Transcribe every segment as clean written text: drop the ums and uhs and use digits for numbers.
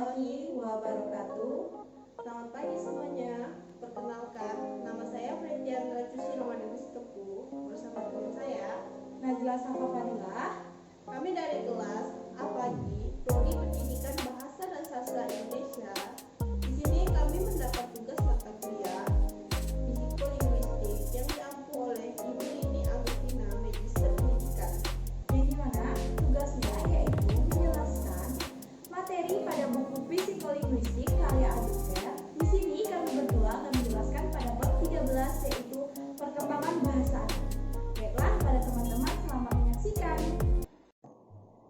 warahmatullahi wabarakatuh. Selamat pagi semuanya. Perkenalkan, nama saya Frediandra Cusi Romanus Tepu bersama teman saya Najla Safa Fadilah. Kami dari kelas A pagi Prodi Pendidikan Bahasa dan Sastra Indonesia. Di sini kami mendapat tugas mata kuliah psikolinguistik yang diampu oleh Ibu Rini Agustina, Magister Pendidikan. Yang dimana tugasnya yaitu menjelaskan materi pada buku psikolinguistik karya Aduker. Di sini kami berdua akan menjelaskan pada bab 13 yaitu perkembangan bahasa. Baiklah, pada teman-teman selamat menyaksikan.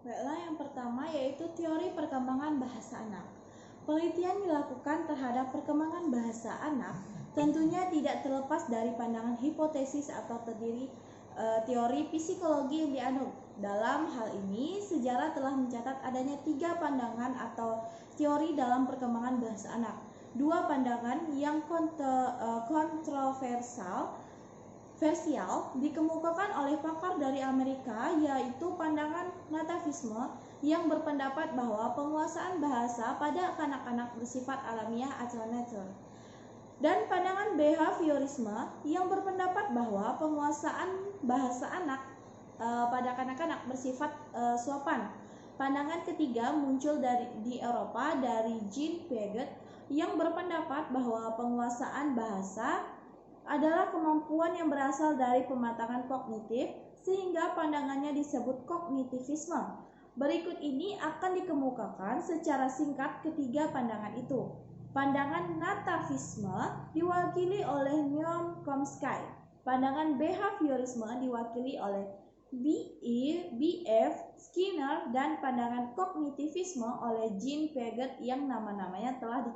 Baiklah, yang pertama yaitu teori perkembangan bahasa anak. Penelitian dilakukan terhadap perkembangan bahasa anak tentunya tidak terlepas dari pandangan hipotesis atau terdiri teori psikologi yang dianut. Dalam hal ini, sejarah telah mencatat adanya 3 pandangan atau teori dalam perkembangan bahasa anak. 2 pandangan yang kontroversial dikemukakan oleh pakar dari Amerika, yaitu pandangan nativisme yang berpendapat bahwa penguasaan bahasa pada kanak-kanak bersifat alamiah atau nature, dan pandangan behaviorisme yang berpendapat bahwa penguasaan bahasa anak pada kanak-kanak bersifat suapan. Pandangan ketiga muncul di Eropa dari Jean Piaget yang berpendapat bahwa penguasaan bahasa adalah kemampuan yang berasal dari pematangan kognitif, sehingga pandangannya disebut kognitivisme. Berikut ini akan dikemukakan secara singkat ketiga pandangan itu. Pandangan nativisme diwakili oleh Noam Chomsky. Pandangan behaviorisme diwakili oleh B.F. Skinner, dan pandangan kognitivisme oleh Jean Piaget yang nama-namanya telah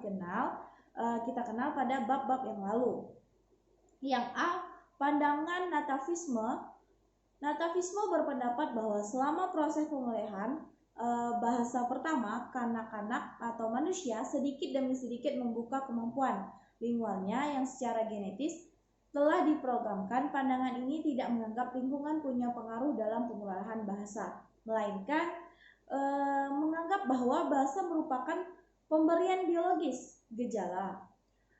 kita kenal pada bab-bab yang lalu. Yang A, pandangan nativisme. Nativisme berpendapat bahwa selama proses pemulihan bahasa pertama, kanak-kanak atau manusia sedikit demi sedikit membuka kemampuan lingualnya yang secara genetis telah diprogramkan. Pandangan ini tidak menganggap lingkungan punya pengaruh dalam pemulihan bahasa, melainkan menganggap bahwa bahasa merupakan pemberian biologis gejala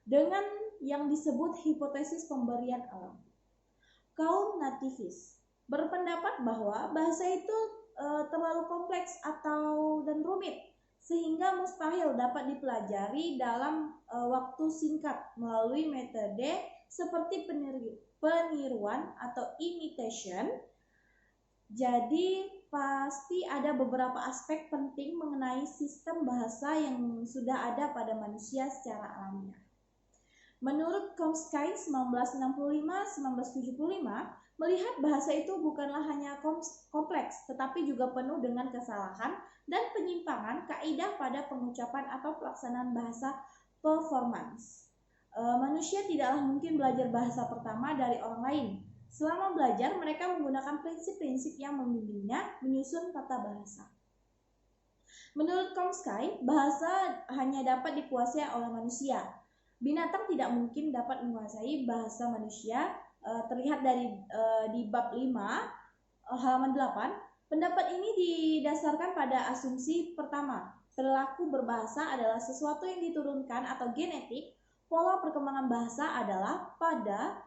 dengan yang disebut hipotesis pemberian alam. Kaum nativis berpendapat bahwa bahasa itu terlalu kompleks dan rumit sehingga mustahil dapat dipelajari dalam waktu singkat melalui metode seperti peniruan atau imitation. Jadi pasti ada beberapa aspek penting mengenai sistem bahasa yang sudah ada pada manusia secara alamiah. Menurut Chomsky 1965-1975, melihat bahasa itu bukanlah hanya kompleks, tetapi juga penuh dengan kesalahan dan penyimpangan kaidah pada pengucapan atau pelaksanaan bahasa performance. Manusia tidaklah mungkin belajar bahasa pertama dari orang lain. Selama belajar, mereka menggunakan prinsip-prinsip yang membimbingnya menyusun tata bahasa. Menurut Chomsky, bahasa hanya dapat dikuasai oleh manusia. Binatang tidak mungkin dapat menguasai bahasa manusia. Terlihat di bab 5 halaman 8. Pendapat ini didasarkan pada asumsi pertama, perilaku berbahasa adalah sesuatu yang diturunkan atau genetik. Pola perkembangan bahasa adalah pada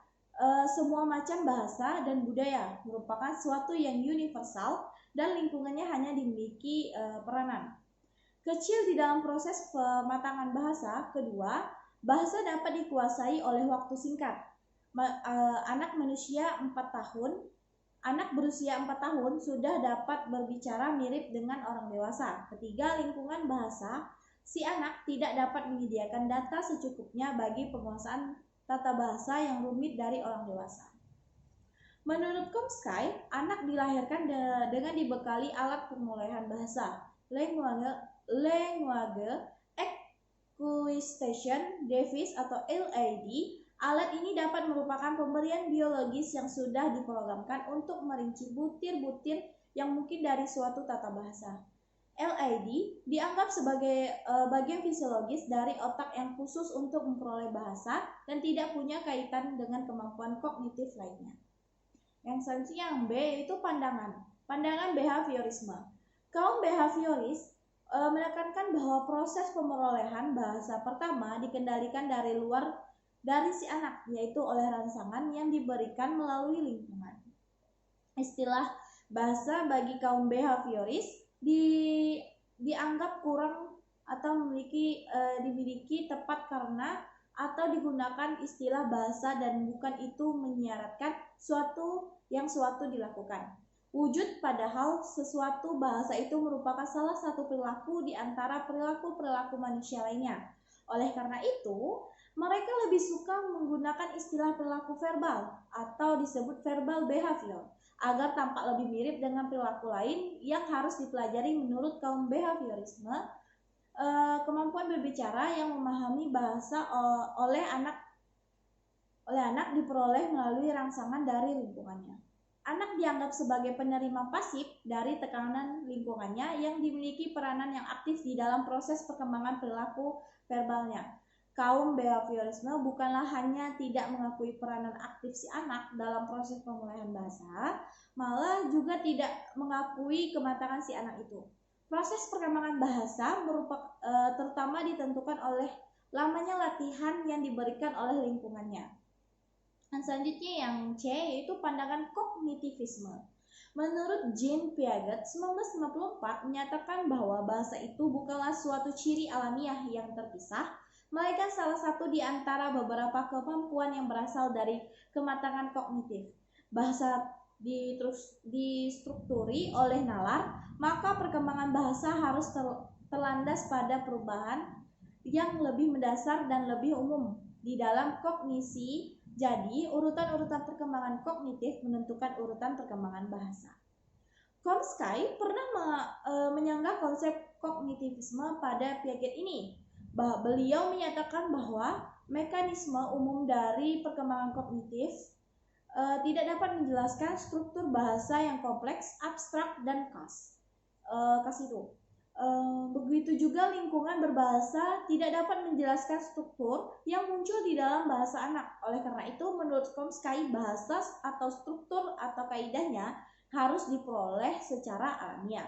semua macam bahasa dan budaya merupakan sesuatu yang universal dan lingkungannya hanya dimiliki peranan kecil di dalam proses pematangan bahasa. Kedua, bahasa dapat dikuasai oleh waktu singkat. Anak berusia 4 tahun sudah dapat berbicara mirip dengan orang dewasa. Ketiga, lingkungan bahasa si anak tidak dapat menyediakan data secukupnya bagi penguasaan tata bahasa yang rumit dari orang dewasa. Menurut Chomsky, anak dilahirkan dengan dibekali alat pemulihan bahasa, language acquisition device atau LAD. Alat ini dapat merupakan pemberian biologis yang sudah diprogramkan untuk merinci butir-butir yang mungkin dari suatu tata bahasa. LAD dianggap sebagai bagian fisiologis dari otak yang khusus untuk memperoleh bahasa dan tidak punya kaitan dengan kemampuan kognitif lainnya. Yang selanjutnya yang B yaitu pandangan behaviorisme. Kaum behavioris menekankan bahwa proses pemerolehan bahasa pertama dikendalikan dari luar dari si anak, yaitu oleh rangsangan yang diberikan melalui lingkungan. Istilah bahasa bagi kaum behavioris dianggap kurang atau dimiliki tepat karena atau digunakan istilah bahasa dan bukan itu menyiaratkan suatu dilakukan. Wujud padahal sesuatu bahasa itu merupakan salah satu perilaku di antara perilaku-perilaku manusia lainnya. Oleh karena itu, mereka lebih suka menggunakan istilah perilaku verbal atau disebut verbal behavior agar tampak lebih mirip dengan perilaku lain yang harus dipelajari menurut kaum behaviorisme. Kemampuan berbicara yang memahami bahasa oleh anak diperoleh melalui rangsangan dari lingkungannya. Anak dianggap sebagai penerima pasif dari tekanan lingkungannya yang dimiliki peranan yang aktif di dalam proses perkembangan perilaku verbalnya. Kaum behaviorisme bukanlah hanya tidak mengakui peranan aktif si anak dalam proses pemulihan bahasa, malah juga tidak mengakui kematangan si anak itu. Proses perkembangan bahasa terutama ditentukan oleh lamanya latihan yang diberikan oleh lingkungannya. Dan selanjutnya yang C yaitu pandangan kognitivisme. Menurut Jean Piaget 1954 menyatakan bahwa bahasa itu bukanlah suatu ciri alamiah yang terpisah, melainkan salah satu di antara beberapa kemampuan yang berasal dari kematangan kognitif. Bahasa distrukturi oleh nalar, maka perkembangan bahasa harus terlandas pada perubahan yang lebih mendasar dan lebih umum di dalam kognisi. Jadi, urutan-urutan perkembangan kognitif menentukan urutan perkembangan bahasa. Chomsky pernah menyanggah konsep kognitivisme pada Piaget ini. Beliau menyatakan bahwa mekanisme umum dari perkembangan kognitif tidak dapat menjelaskan struktur bahasa yang kompleks, abstrak, dan khas itu. Begitu juga lingkungan berbahasa tidak dapat menjelaskan struktur yang muncul di dalam bahasa anak. Oleh karena itu, menurut Chomsky, bahasa atau struktur atau kaidahnya harus diperoleh secara alamiah.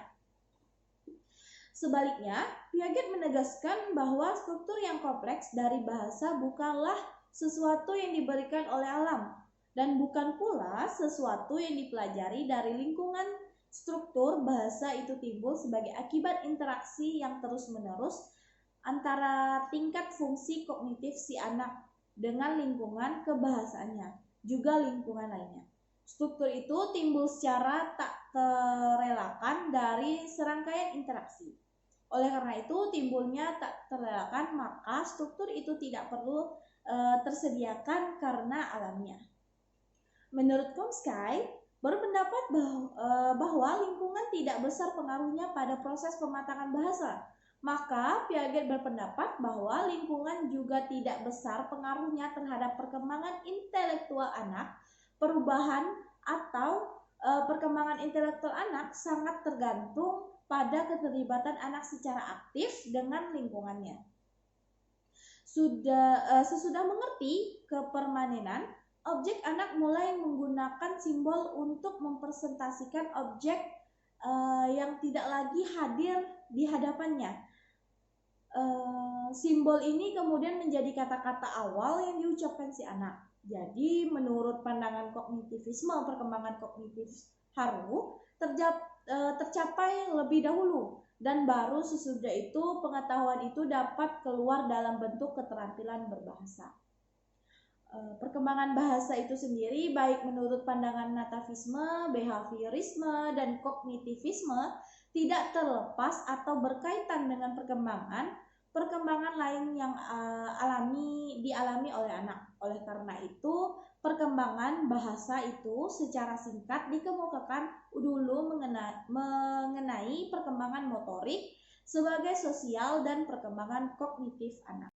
Sebaliknya, Piaget menegaskan bahwa struktur yang kompleks dari bahasa bukanlah sesuatu yang diberikan oleh alam dan bukan pula sesuatu yang dipelajari dari lingkungan. Struktur bahasa itu timbul sebagai akibat interaksi yang terus-menerus antara tingkat fungsi kognitif si anak dengan lingkungan kebahasaannya, juga lingkungan lainnya. Struktur itu timbul secara tak terelakkan dari serangkaian interaksi. Oleh karena itu, timbulnya tak terelakkan, maka struktur itu tidak perlu tersediakan karena alamiah. Menurut Chomsky, berpendapat bahwa lingkungan tidak besar pengaruhnya pada proses pematangan bahasa. Maka Piaget berpendapat bahwa lingkungan juga tidak besar pengaruhnya terhadap perkembangan intelektual anak. Perubahan atau perkembangan intelektual anak sangat tergantung pada keterlibatan anak secara aktif dengan lingkungannya. Sesudah mengerti kepermanenan, objek anak mulai menggunakan simbol untuk mempresentasikan objek yang tidak lagi hadir di hadapannya. Simbol ini kemudian menjadi kata-kata awal yang diucapkan si anak. Jadi menurut pandangan kognitivisme, perkembangan kognitif harus tercapai lebih dahulu dan baru sesudah itu pengetahuan itu dapat keluar dalam bentuk keterampilan berbahasa. Perkembangan bahasa itu sendiri baik menurut pandangan nativisme, behaviorisme, dan kognitivisme tidak terlepas atau berkaitan dengan perkembangan lain yang dialami oleh anak. Oleh karena itu, perkembangan bahasa itu secara singkat dikemukakan dulu mengenai perkembangan motorik sebagai sosial dan perkembangan kognitif anak.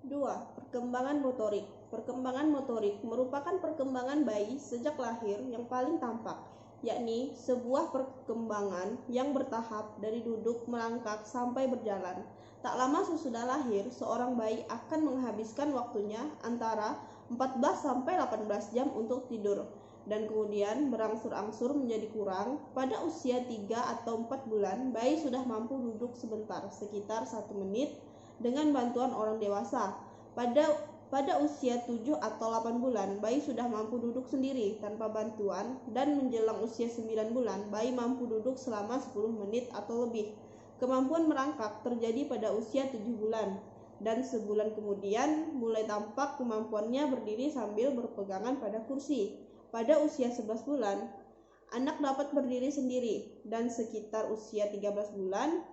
2. Perkembangan motorik. Perkembangan motorik merupakan perkembangan bayi sejak lahir yang paling tampak, yakni sebuah perkembangan yang bertahap dari duduk, melangkah, sampai berjalan. Tak lama sesudah lahir, seorang bayi akan menghabiskan waktunya antara 14 sampai 18 jam untuk tidur. dan kemudian berangsur-angsur menjadi kurang. Pada usia 3 atau 4 bulan, bayi sudah mampu duduk sebentar, sekitar 1 menit, dengan bantuan orang dewasa. Pada usia 7 atau 8 bulan, bayi sudah mampu duduk sendiri tanpa bantuan, dan menjelang usia 9 bulan, bayi mampu duduk selama 10 menit atau lebih. Kemampuan merangkak terjadi pada usia 7 bulan, dan sebulan kemudian mulai tampak kemampuannya berdiri sambil berpegangan pada kursi. Pada usia 11 bulan, anak dapat berdiri sendiri, dan sekitar usia 13 bulan,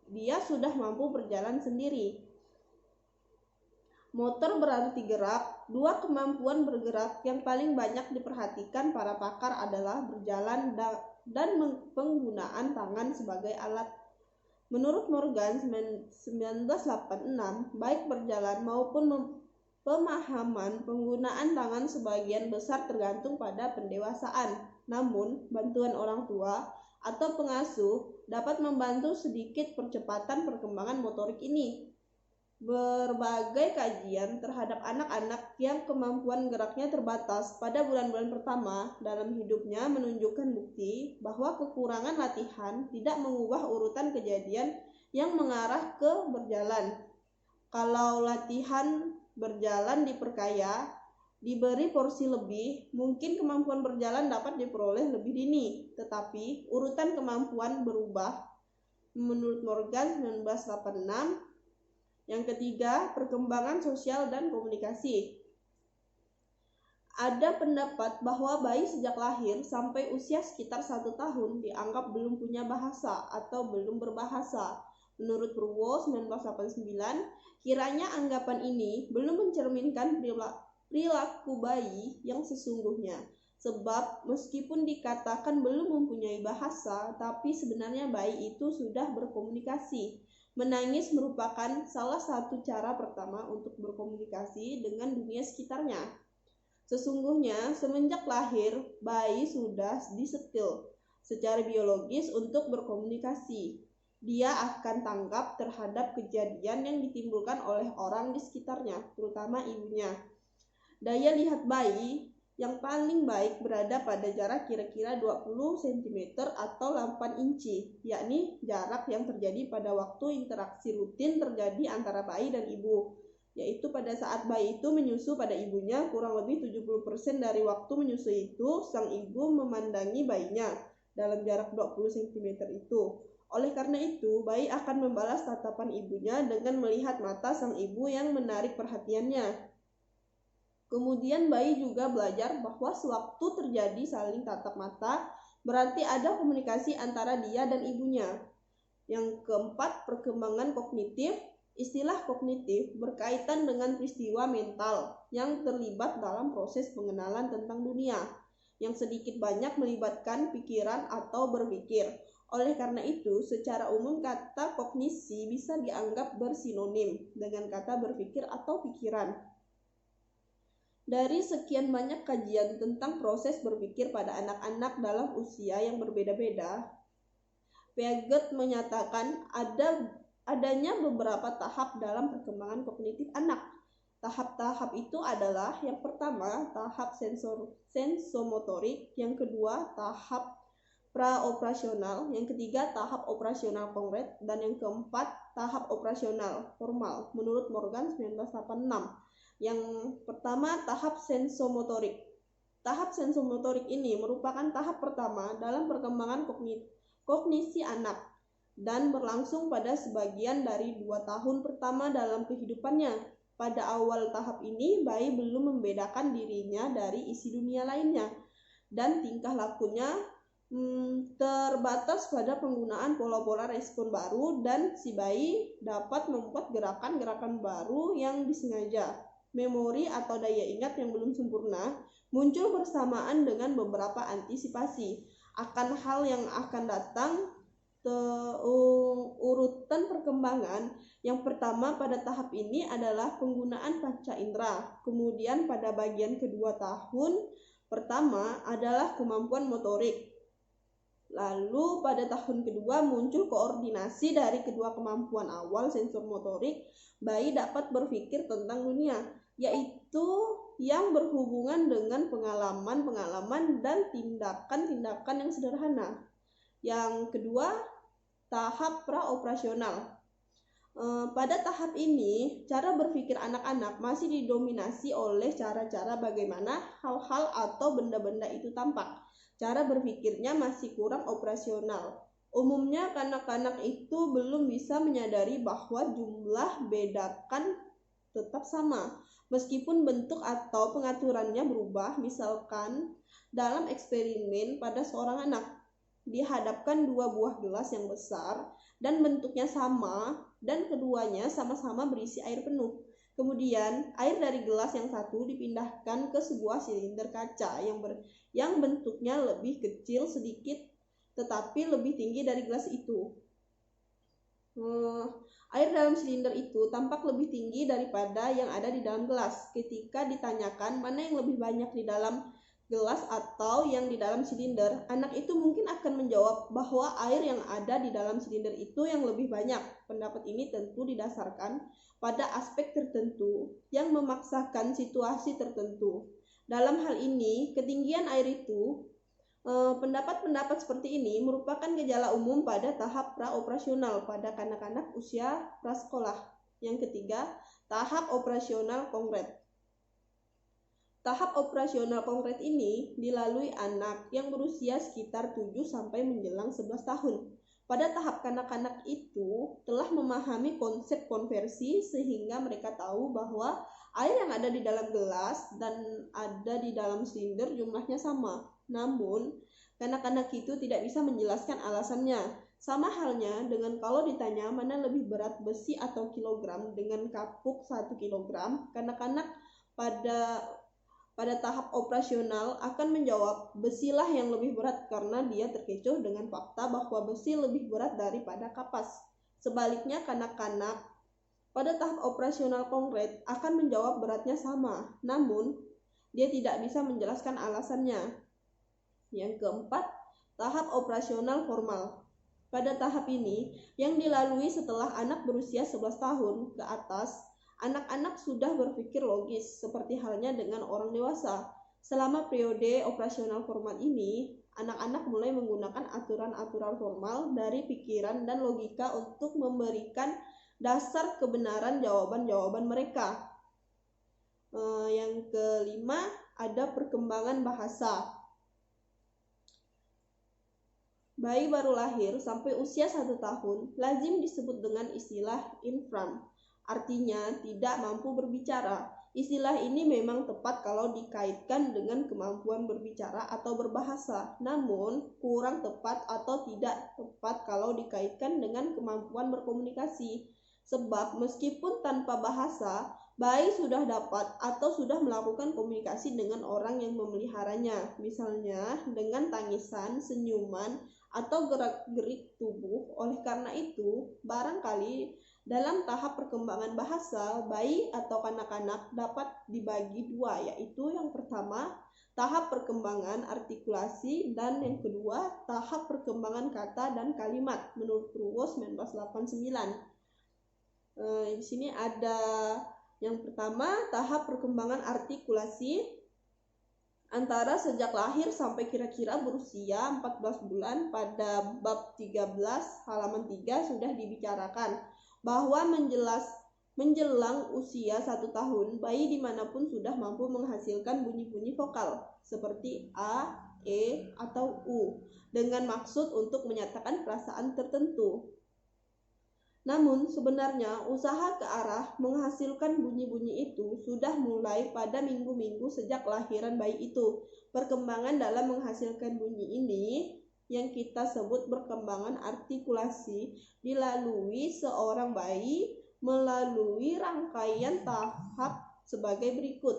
dia sudah mampu berjalan sendiri. Motor berarti gerak. Dua kemampuan bergerak yang paling banyak diperhatikan para pakar adalah berjalan dan penggunaan tangan sebagai alat. Menurut Morgan 1986, baik berjalan maupun pemahaman penggunaan tangan sebagian besar tergantung pada pendewasaan. Namun, bantuan orang tua atau pengasuh dapat membantu sedikit percepatan perkembangan motorik ini. Berbagai kajian terhadap anak-anak yang kemampuan geraknya terbatas pada bulan-bulan pertama dalam hidupnya menunjukkan bukti bahwa kekurangan latihan tidak mengubah urutan kejadian yang mengarah ke berjalan. Kalau latihan berjalan diperkaya, diberi porsi lebih, mungkin kemampuan berjalan dapat diperoleh lebih dini, tetapi urutan kemampuan berubah. Menurut Morgan 1986, yang ketiga, perkembangan sosial dan komunikasi. Ada pendapat bahwa bayi sejak lahir sampai usia sekitar 1 tahun dianggap belum punya bahasa atau belum berbahasa. Menurut Purwo 1989, kiranya anggapan ini belum mencerminkan perilaku bayi yang sesungguhnya. Sebab meskipun dikatakan belum mempunyai bahasa, tapi sebenarnya bayi itu sudah berkomunikasi. Menangis merupakan salah satu cara pertama untuk berkomunikasi dengan dunia sekitarnya. Sesungguhnya, semenjak lahir, bayi sudah disetil secara biologis untuk berkomunikasi. Dia akan tanggap terhadap kejadian yang ditimbulkan oleh orang di sekitarnya, terutama ibunya. Daya lihat bayi yang paling baik berada pada jarak kira-kira 20 cm atau 8 inci, yakni jarak yang terjadi pada waktu interaksi rutin terjadi antara bayi dan ibu, yaitu pada saat bayi itu menyusu pada ibunya. Kurang lebih 70% dari waktu menyusu itu, sang ibu memandangi bayinya dalam jarak 20 cm itu. Oleh karena itu, bayi akan membalas tatapan ibunya dengan melihat mata sang ibu yang menarik perhatiannya. Kemudian bayi juga belajar bahwa sewaktu terjadi saling tatap mata, berarti ada komunikasi antara dia dan ibunya. Yang keempat, perkembangan kognitif. Istilah kognitif berkaitan dengan peristiwa mental yang terlibat dalam proses pengenalan tentang dunia, yang sedikit banyak melibatkan pikiran atau berpikir. Oleh karena itu, secara umum kata kognisi bisa dianggap bersinonim dengan kata berpikir atau pikiran. Dari sekian banyak kajian tentang proses berpikir pada anak-anak dalam usia yang berbeda-beda, Piaget menyatakan adanya beberapa tahap dalam perkembangan kognitif anak. Tahap-tahap itu adalah: yang pertama, tahap sensomotorik, yang kedua, tahap praoperasional, yang ketiga, tahap operasional konkret, dan yang keempat, tahap operasional formal, menurut Morgan 1986. Yang pertama, tahap sensomotorik. Tahap sensomotorik ini merupakan tahap pertama dalam perkembangan kognisi anak dan berlangsung pada sebagian dari 2 tahun pertama dalam kehidupannya. Pada awal tahap ini, bayi belum membedakan dirinya dari isi dunia lainnya, dan tingkah lakunya terbatas pada penggunaan pola-pola respon baru, dan si bayi dapat membuat gerakan-gerakan baru yang disengaja. Memori atau daya ingat yang belum sempurna muncul bersamaan dengan beberapa antisipasi akan hal yang akan datang. Urutan perkembangan yang pertama pada tahap ini adalah penggunaan panca indera. Kemudian pada bagian kedua tahun pertama adalah kemampuan motorik. Lalu pada tahun kedua muncul koordinasi dari kedua kemampuan awal sensor motorik. Bayi dapat berpikir tentang dunia, yaitu yang berhubungan dengan pengalaman-pengalaman dan tindakan-tindakan yang sederhana. Yang kedua, tahap praoperasional. Pada tahap ini, cara berpikir anak-anak masih didominasi oleh cara-cara bagaimana hal-hal atau benda-benda itu tampak. Cara berpikirnya masih kurang operasional. Umumnya kanak-kanak itu belum bisa menyadari bahwa jumlah bedakan tetap sama, meskipun bentuk atau pengaturannya berubah. Misalkan dalam eksperimen pada seorang anak, dihadapkan dua buah gelas yang besar dan bentuknya sama dan keduanya sama-sama berisi air penuh. Kemudian air dari gelas yang satu dipindahkan ke sebuah silinder kaca yang bentuknya lebih kecil sedikit tetapi lebih tinggi dari gelas itu. Air dalam silinder itu tampak lebih tinggi daripada yang ada di dalam gelas. Ketika ditanyakan mana yang lebih banyak di dalam gelas atau yang di dalam silinder, anak itu mungkin akan menjawab bahwa air yang ada di dalam silinder itu yang lebih banyak. Pendapat ini tentu didasarkan pada aspek tertentu yang memaksakan situasi tertentu. Dalam hal ini, ketinggian air itu, pendapat-pendapat seperti ini merupakan gejala umum pada tahap praoperasional pada kanak-kanak usia prasekolah. Yang ketiga, tahap operasional konkret. Tahap operasional konkret ini dilalui anak yang berusia sekitar 7 sampai menjelang 11 tahun. Pada tahap kanak-kanak itu telah memahami konsep konversi sehingga mereka tahu bahwa air yang ada di dalam gelas dan ada di dalam silinder jumlahnya sama. Namun, kanak-kanak itu tidak bisa menjelaskan alasannya. Sama halnya dengan kalau ditanya mana lebih berat besi atau kilogram dengan kapuk 1 kilogram, kanak-kanak pada tahap operasional akan menjawab besilah yang lebih berat karena dia terkecoh dengan fakta bahwa besi lebih berat daripada kapas. Sebaliknya, kanak-kanak pada tahap operasional konkret akan menjawab beratnya sama, namun dia tidak bisa menjelaskan alasannya. Yang keempat, tahap operasional formal. Pada tahap ini, yang dilalui setelah anak berusia 11 tahun ke atas, anak-anak sudah berpikir logis, seperti halnya dengan orang dewasa. Selama periode operasional formal ini, anak-anak mulai menggunakan aturan-aturan formal dari pikiran dan logika untuk memberikan dasar kebenaran jawaban-jawaban mereka. Yang kelima, ada perkembangan bahasa. Bayi baru lahir sampai usia 1 tahun lazim disebut dengan istilah infant. Artinya tidak mampu berbicara. Istilah ini memang tepat kalau dikaitkan dengan kemampuan berbicara atau berbahasa, namun kurang tepat atau tidak tepat kalau dikaitkan dengan kemampuan berkomunikasi. Sebab meskipun tanpa bahasa, bayi sudah dapat atau sudah melakukan komunikasi dengan orang yang memeliharanya, misalnya dengan tangisan, senyuman, atau gerak-gerik tubuh. Oleh karena itu, barangkali dalam tahap perkembangan bahasa, bayi atau kanak-kanak dapat dibagi dua, yaitu yang pertama, tahap perkembangan artikulasi, dan yang kedua, tahap perkembangan kata dan kalimat, menurut Purwo 1989. Di sini ada yang pertama, tahap perkembangan artikulasi antara sejak lahir sampai kira-kira berusia 14 bulan. Pada bab 13 halaman 3 sudah dibicarakan bahwa menjelang usia 1 tahun, bayi dimanapun sudah mampu menghasilkan bunyi-bunyi vokal seperti A, E, atau U dengan maksud untuk menyatakan perasaan tertentu. Namun sebenarnya usaha ke arah menghasilkan bunyi-bunyi itu sudah mulai pada minggu-minggu sejak kelahiran bayi itu. Perkembangan dalam menghasilkan bunyi ini yang kita sebut perkembangan artikulasi dilalui seorang bayi melalui rangkaian tahap sebagai berikut.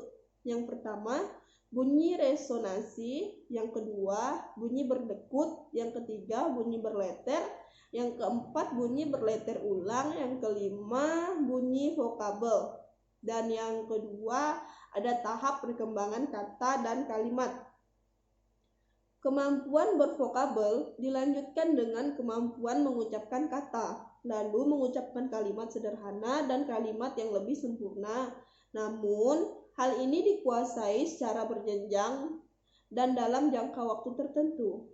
Yang pertama, bunyi resonansi, yang kedua, bunyi berdekut, yang ketiga, bunyi berleter, yang keempat, bunyi berleter ulang, yang kelima, bunyi vokabel, dan yang kedua, ada tahap perkembangan kata dan kalimat. Kemampuan bervokabel dilanjutkan dengan kemampuan mengucapkan kata, lalu mengucapkan kalimat sederhana dan kalimat yang lebih sempurna. Namun, Hal ini dikuasai secara berjenjang dan dalam jangka waktu tertentu.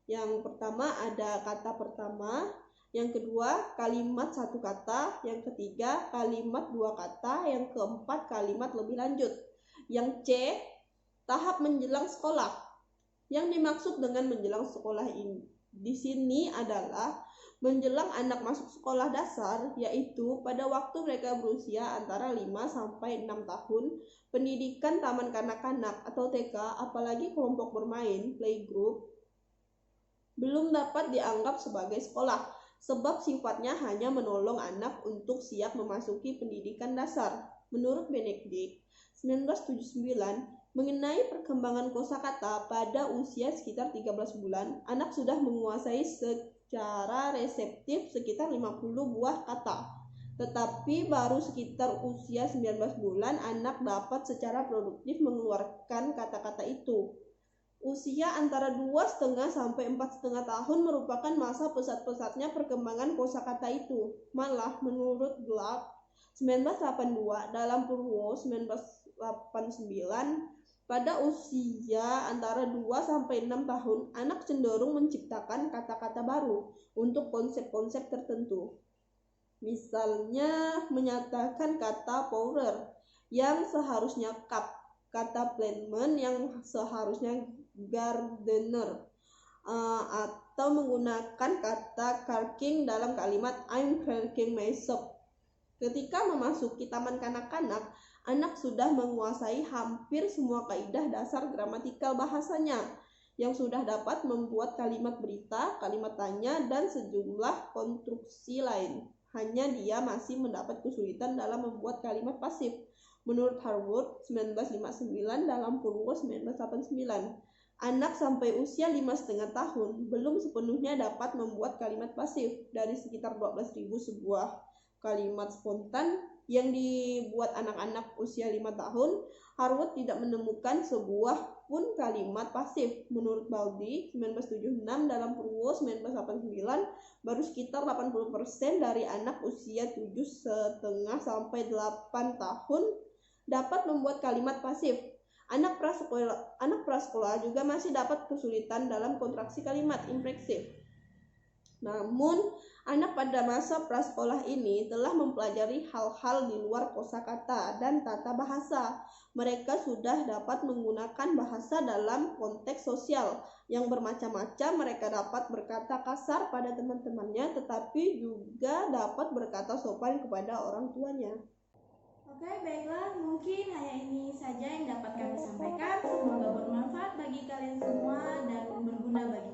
Yang pertama ada kata pertama, yang kedua kalimat satu kata, yang ketiga kalimat dua kata, yang keempat kalimat lebih lanjut. Yang C, tahap menjelang sekolah. Yang dimaksud dengan menjelang sekolah ini di sini adalah menjelang anak masuk sekolah dasar, yaitu pada waktu mereka berusia antara 5 sampai 6 tahun, pendidikan taman kanak-kanak atau TK, apalagi kelompok bermain, playgroup, belum dapat dianggap sebagai sekolah, sebab sifatnya hanya menolong anak untuk siap memasuki pendidikan dasar. Menurut Benedict, 1979, mengenai perkembangan kosakata pada usia sekitar 13 bulan, anak sudah menguasai secara reseptif sekitar 50 buah kata. Tetapi baru sekitar usia 19 bulan, anak dapat secara produktif mengeluarkan kata-kata itu. Usia antara 2,5 sampai 4,5 tahun merupakan masa pesat-pesatnya perkembangan kosakata itu. Malah menurut Glapp 1982 dalam Purwo 1989, pada usia antara 2 sampai 6 tahun, anak cenderung menciptakan kata-kata baru untuk konsep-konsep tertentu. Misalnya menyatakan kata powder yang seharusnya cup, kata plant yang seharusnya gardener, atau menggunakan kata carking dalam kalimat I'm carking my shop. Ketika memasuki taman kanak-kanak, anak sudah menguasai hampir semua kaidah dasar gramatikal bahasanya, yang sudah dapat membuat kalimat berita, kalimat tanya, dan sejumlah konstruksi lain. Hanya dia masih mendapat kesulitan dalam membuat kalimat pasif. Menurut Harwood 1959 dalam Purwo 1989, anak sampai usia 5,5 tahun belum sepenuhnya dapat membuat kalimat pasif. Dari sekitar 12.000 sebuah kalimat spontan yang dibuat anak-anak usia 5 tahun, Harwood tidak menemukan sebuah pun kalimat pasif. Menurut Baldi 1976 dalam Purwo 1989, baru sekitar 80% dari anak usia 7,5 sampai 8 tahun dapat membuat kalimat pasif. Anak prasekolah juga masih dapat kesulitan dalam konstruksi kalimat impreksif. Namun, anak pada masa prasekolah ini telah mempelajari hal-hal di luar kosakata dan tata bahasa. Mereka sudah dapat menggunakan bahasa dalam konteks sosial yang bermacam-macam. Mereka dapat berkata kasar pada teman-temannya, tetapi juga dapat berkata sopan kepada orang tuanya. Oke, baiklah, mungkin hanya ini saja yang dapat kami sampaikan. Semoga bermanfaat bagi kalian semua dan berguna bagi